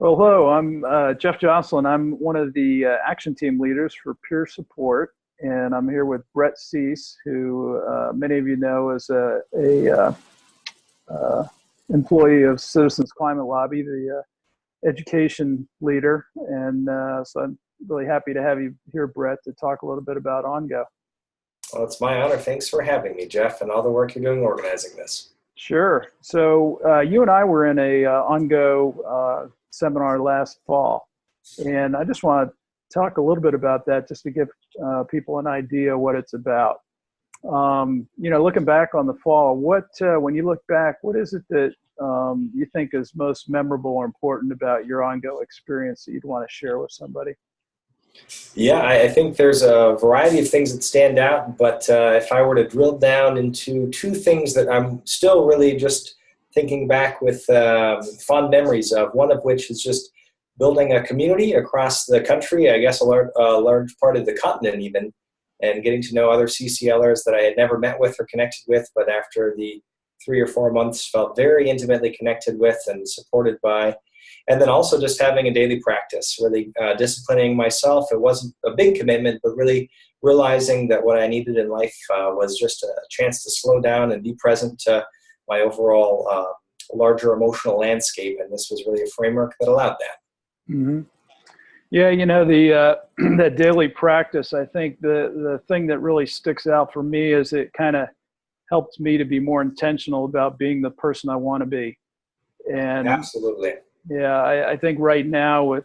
Well, hello, I'm Jeff Jocelyn. I'm one of the action team leaders for peer support, and I'm here with Brett Cease, who many of you know is uh, employee of Citizens Climate Lobby, the education leader. And so I'm really happy to have you here, Brett, to talk a little bit about Ongo. Well, it's my honor. Thanks for having me, Jeff, and all the work you're doing organizing this. Sure. So you and I were in a Ongo seminar last fall, and I just want to talk a little bit about that just to give people an idea what it's about. Looking back on the fall, when you look back, what is it that you think is most memorable or important about your Ongo experience that you'd want to share with somebody? Yeah, I think there's a variety of things that stand out, but if I were to drill down into two things that I'm still really just thinking back with fond memories of, one of which is just building a community across the country, I guess a large part of the continent even, and getting to know other CCLers that I had never met with or connected with, but after the 3 or 4 months felt very intimately connected with and supported by. And then also just having a daily practice, really disciplining myself. It wasn't a big commitment, but really realizing that what I needed in life was just a chance to slow down and be present to my overall larger emotional landscape. And this was really a framework that allowed that. Mm-hmm. Yeah, the that daily practice, I think the thing that really sticks out for me is it kind of helped me to be more intentional about being the person I want to be. And absolutely. Yeah, I think right now with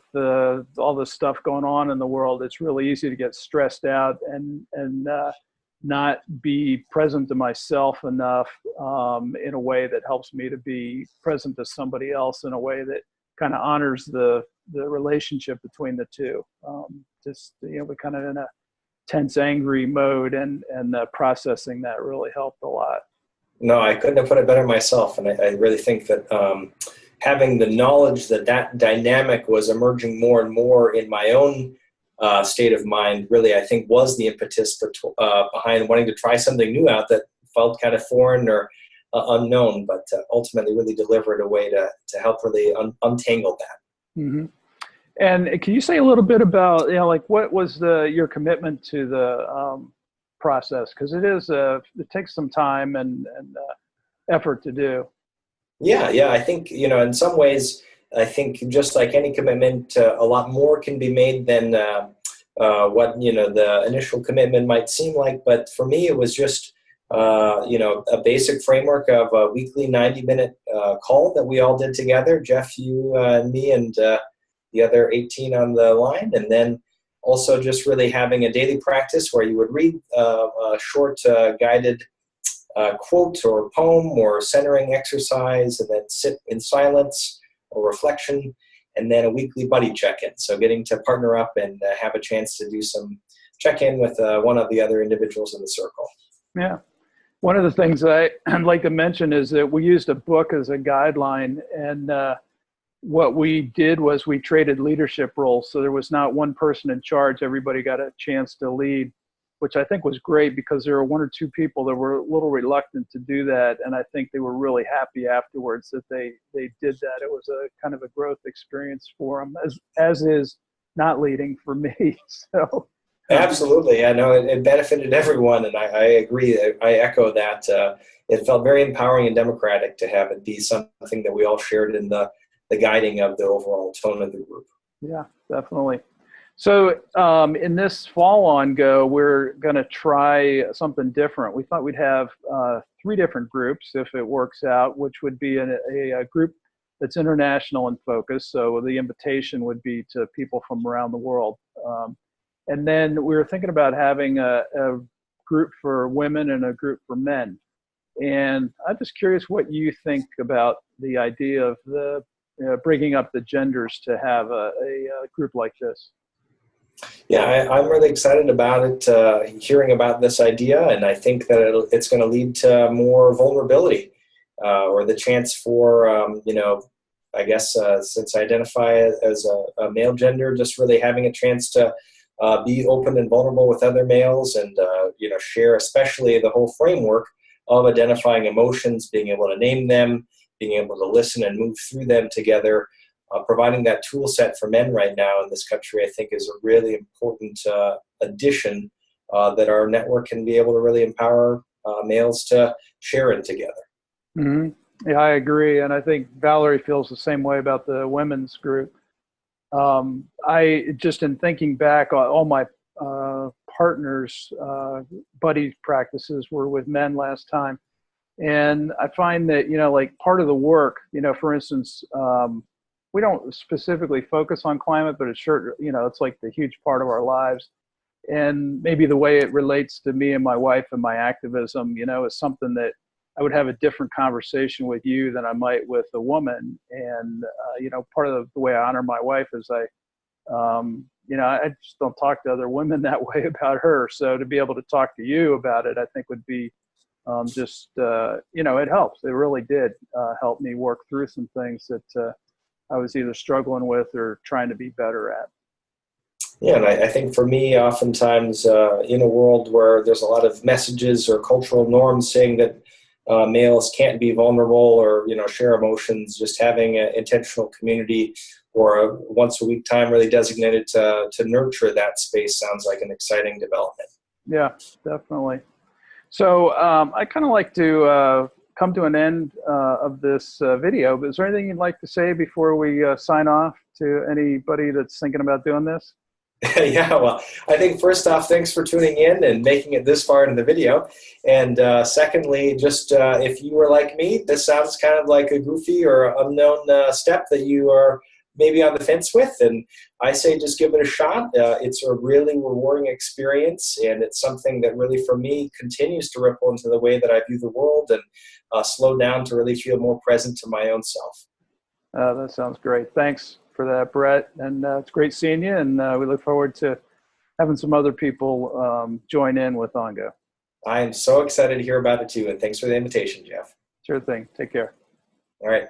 all the stuff going on in the world, it's really easy to get stressed out and not be present to myself enough in a way that helps me to be present to somebody else in a way that kind of honors the relationship between the two. We're kind of in a tense, angry mode, and processing that really helped a lot. No, I couldn't have put it better myself, and I really think that having the knowledge that that dynamic was emerging more and more in my own state of mind really, I think, was the impetus behind wanting to try something new out that felt kind of foreign or unknown, but ultimately really delivered a way to help really untangle that. Mm-hmm. And can you say a little bit about, what was your commitment to the process? Because it takes some time and effort to do. Yeah. I think, in some ways, I think just like any commitment, a lot more can be made than what, the initial commitment might seem like. But for me, it was just, a basic framework of a weekly 90-minute call that we all did together, Jeff, you and me, and the other 18 on the line. And then also just really having a daily practice where you would read a short guided quote or poem or centering exercise, and then sit in silence or reflection, and then a weekly buddy check-in. So getting to partner up and have a chance to do some check-in with one of the other individuals in the circle. Yeah. One of the things I'd like to mention is that we used a book as a guideline, and what we did was we traded leadership roles. So there was not one person in charge. Everybody got a chance to lead, which I think was great because there were one or two people that were a little reluctant to do that. And I think they were really happy afterwards that they did that. It was a kind of a growth experience for them, as is not leading for me. So absolutely. I know it benefited everyone. And I agree. I echo that. It felt very empowering and democratic to have it be something that we all shared in the guiding of the overall tone of the group. Yeah, definitely. So in this fall Ongo, we're going to try something different. We thought we'd have 3 different groups if it works out, which would be a group that's international in focus. So the invitation would be to people from around the world. And then we were thinking about having a group for women and a group for men. And I'm just curious what you think about the idea of bringing up the genders to have a group like this. Yeah, I'm really excited about it, hearing about this idea, and I think that it's going to lead to more vulnerability or the chance for, I guess since I identify as a male gender, just really having a chance to be open and vulnerable with other males and, share especially the whole framework of identifying emotions, being able to name them, being able to listen and move through them together, providing that tool set for men right now in this country, I think, is a really important addition that our network can be able to really empower males to share in together. Mm-hmm. Yeah, I agree. And I think Valerie feels the same way about the women's group. I just, in thinking back, all my partners, buddy practices were with men last time. And I find that, like part of the work, for instance, we don't specifically focus on climate, but it's sure, it's like the huge part of our lives. And maybe the way it relates to me and my wife and my activism, is something that I would have a different conversation with you than I might with a woman. And, part of the way I honor my wife is I just don't talk to other women that way about her. So to be able to talk to you about it, I think would be it helps. It really did help me work through some things that I was either struggling with or trying to be better at. Yeah, and I think for me, oftentimes in a world where there's a lot of messages or cultural norms saying that males can't be vulnerable or share emotions, just having an intentional community or a once a week time really designated to nurture that space sounds like an exciting development. Yeah, definitely. So I kind of like to come to an end of this video, but is there anything you'd like to say before we sign off to anybody that's thinking about doing this? Yeah, well, I think first off, thanks for tuning in and making it this far into the video. And secondly, just if you were like me, this sounds kind of like a goofy or unknown step that you are maybe on the fence with. And I say just give it a shot. It's a really rewarding experience, and it's something that really, for me, continues to ripple into the way that I view the world and slow down to really feel more present to my own self. That sounds great. Thanks for that, Brett. And it's great seeing you. And we look forward to having some other people join in with Ongo. I am so excited to hear about it too. And thanks for the invitation, Jeff. Sure thing. Take care. All right.